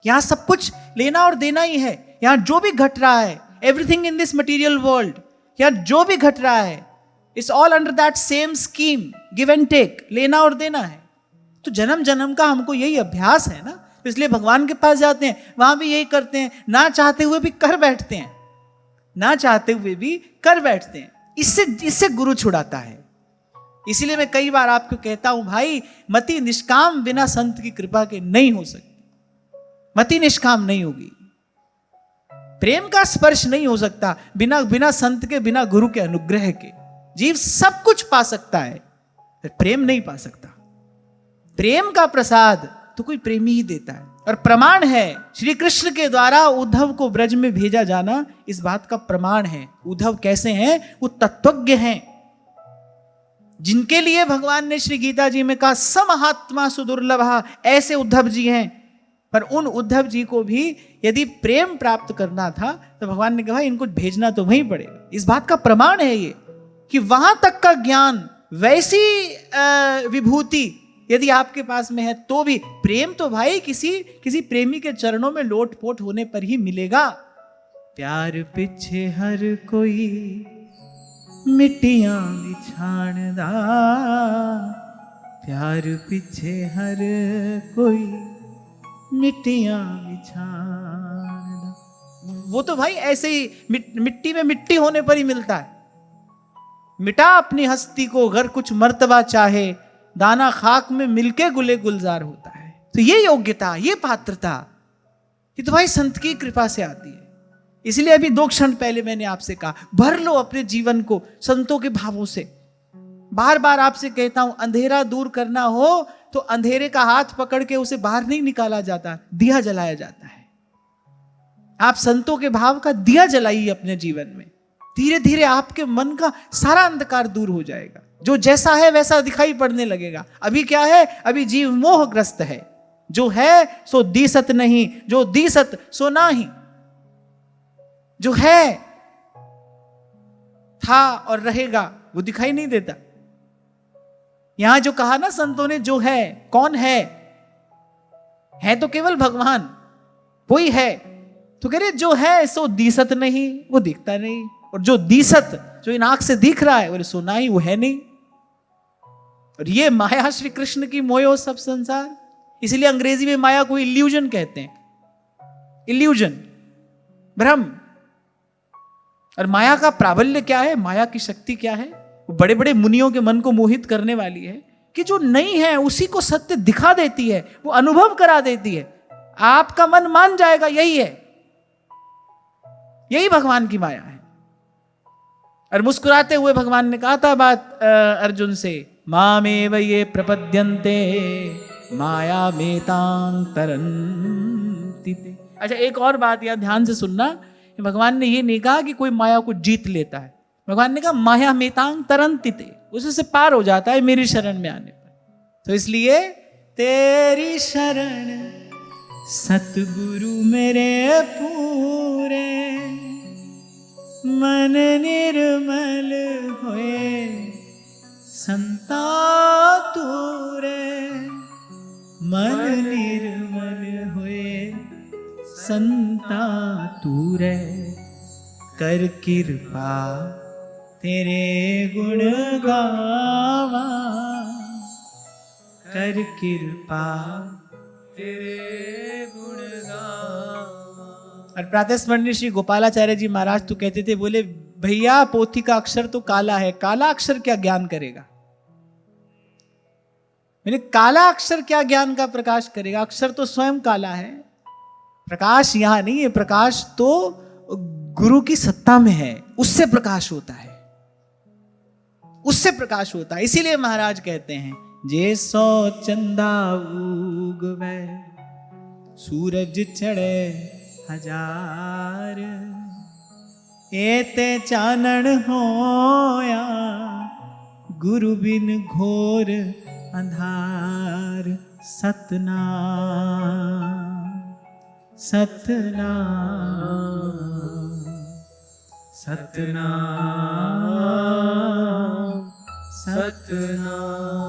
यहां सब कुछ लेना और देना ही है। यहां जो भी घट रहा है, everything in this material world, यहां जो भी घट रहा है, it's all under that same scheme, give and take, लेना और देना है। तो जन्म जन्म का हमको यही अभ्यास है ना, तो इसलिए भगवान के पास जाते हैं, वहां भी यही करते हैं, ना चाहते हुए भी कर बैठते हैं, ना चाहते हुए भी कर बैठते हैं। इससे गुरु छुड़ाता है। इसीलिए मैं कई बार आपको कहता हूं, भाई मति निष्काम बिना संत की कृपा के नहीं हो सकती। मति निष्काम नहीं होगी, प्रेम का स्पर्श नहीं हो सकता बिना संत के, बिना गुरु के अनुग्रह के। जीव सब कुछ पा सकता है, पर प्रेम नहीं पा सकता। प्रेम का प्रसाद तो कोई प्रेमी ही देता है। और प्रमाण है श्री कृष्ण के द्वारा उद्धव को ब्रज में भेजा जाना, इस बात का प्रमाण है। उद्धव कैसे हैं? वो तत्वज्ञ हैं, जिनके लिए भगवान ने श्री गीता जी में कहा समहात्मा सुदुर्लभा, ऐसे उद्धव जी हैं। पर उन उद्धव जी को भी यदि प्रेम प्राप्त करना था तो भगवान ने कहा इनको भेजना तो वहीं पड़ेगा। इस बात का प्रमाण है ये कि वहां तक का ज्ञान, वैसी विभूति यदि आपके पास में है तो भी प्रेम तो भाई किसी प्रेमी के चरणों में लोटपोट होने पर ही मिलेगा। प्यार पीछे हर कोई मिट्टियां बिछाणदा, प्यार पीछे हर कोई मिट्टियां बिछाणदा। वो तो भाई ऐसे ही मिट्टी में मिट्टी होने पर ही मिलता है। मिटा अपनी हस्ती को अगर कुछ मर्तबा चाहे, दाना खाक में मिलके गुले गुलजार होता है। तो ये योग्यता, ये पात्रता, ये तो भाई संत की कृपा से आती है। इसलिए अभी 2 क्षण पहले मैंने आपसे कहा, भर लो अपने जीवन को संतों के भावों से। बार बार आपसे कहता हूं, अंधेरा दूर करना हो तो अंधेरे का हाथ पकड़ के उसे बाहर नहीं निकाला जाता, दिया जलाया जाता है। आप संतों के भाव का दिया जलाइए अपने जीवन में, धीरे धीरे आपके मन का सारा अंधकार दूर हो जाएगा। जो जैसा है वैसा दिखाई पड़ने लगेगा। अभी क्या है? अभी जीव मोहग्रस्त है। जो है सो दीसत नहीं, जो दीसत सो नाही। जो है था और रहेगा वो दिखाई नहीं देता। यहां जो कहा ना संतों ने, जो है, कौन है तो केवल भगवान, वही है। तो कह रहे जो है सो दीसत नहीं, वो दिखता नहीं। और जो दीसत, जो इन आंख से दिख रहा है, वो सोना ही, वो है नहीं। और ये माया श्री कृष्ण की मोयो सब संसार। इसलिए अंग्रेजी में माया को इल्यूजन कहते हैं। इल्यूजन, भ्रम। और माया का प्राबल्य क्या है? माया की शक्ति क्या है? वो बड़े बड़े मुनियों के मन को मोहित करने वाली है कि जो नहीं है उसी को सत्य दिखा देती है, वो अनुभव करा देती है। आपका मन मान जाएगा यही है, यही भगवान की माया है। और मुस्कुराते हुए भगवान ने कहा था बात अर्जुन से, मामेव ये प्रपद्यन्ते माया मेतां तरन्ति ते। अच्छा, एक और बात यहां ध्यान से सुनना, भगवान ने ये नहीं कहा कि कोई माया को जीत लेता है। भगवान ने कहा माया मेतां तरन्ति ते, उससे पार हो जाता है मेरी शरण में आने पर। तो इसलिए तेरी शरण सतगुरु मेरे पूरे, मन निर्मल होए संता तूरे, मन निर्मल होए संता तूरे। कर कृपा तेरे गुण गावा, कर कृपा तेरे गुण गावा। और प्रातः स्मरणीय श्री गोपालाचार्य जी महाराज तो कहते थे, बोले भैया पोथी का अक्षर तो काला है, काला अक्षर क्या ज्ञान करेगा? मैंने काला अक्षर क्या ज्ञान का प्रकाश करेगा? अक्षर तो स्वयं काला है। प्रकाश यहां नहीं है, प्रकाश तो गुरु की सत्ता में है, उससे प्रकाश होता है, उससे प्रकाश होता है। इसीलिए महाराज कहते हैं, जे सो चंदा उगवे सूरज चढ़े हजार, एते चानन होया गुरु बिन घोर अंधार। सतनाम सतनाम सतनाम सतनाम।